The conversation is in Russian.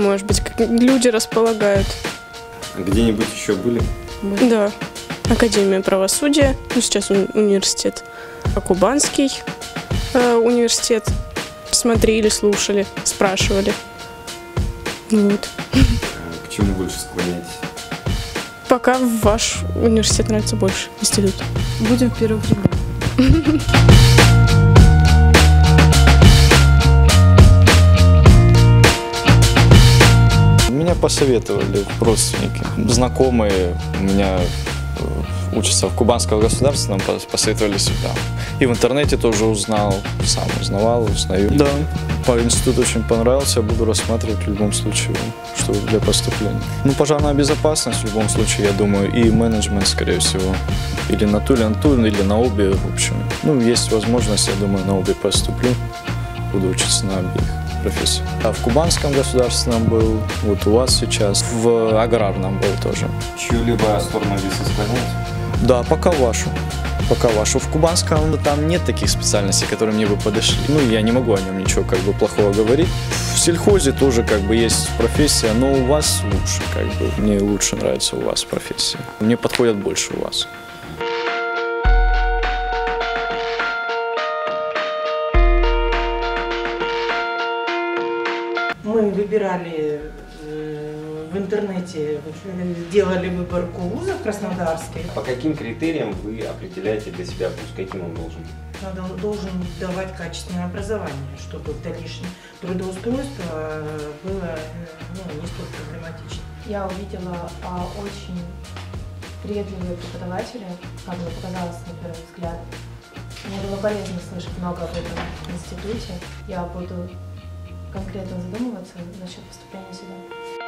может быть, как люди располагают. Где-нибудь еще были? Да. Академия правосудия, ну сейчас университет. Кубанский университет. Смотрели, слушали, спрашивали. Вот. К чему больше склоняетесь? Пока ваш университет нравится больше, институт. Будем в первых рядах. Меня посоветовали родственники. Знакомые у меня учатся в Кубанском государственном, посоветовали сюда. И в интернете тоже узнал, сам узнаю. Да, по институту очень понравился, буду рассматривать в любом случае, чтобы для поступления. Ну, пожарная безопасность в любом случае, я думаю, и менеджмент, скорее всего. Или на ту, или на обе, в общем. Ну, есть возможность, я думаю, на обе поступлю. Буду учиться на обеих профессиях. А в Кубанском государственном был, вот у вас сейчас, в аграрном был тоже. Чью-либо сторону веса склоняете? Да, пока вашу. Пока вашу. В Кубанском там нет таких специальностей, которые мне бы подошли. Ну, я не могу о нем ничего как бы плохого говорить. В сельхозе тоже как бы есть профессия, но у вас лучше, как бы. Мне лучше нравится у вас профессия. Мне подходят больше у вас. Мы выбирали в интернете, делали выборку вузов в Краснодарске. По каким критериям вы определяете для себя вуз? Каким он должен быть? Он должен давать качественное образование, чтобы в дальнейшем трудоустройство было не столь проблематично. Я увидела очень приветливые преподаватели, как мне показалось на первый взгляд. Мне было полезно слышать много об этом институте. Я буду конкретно задумываться насчет поступления сюда.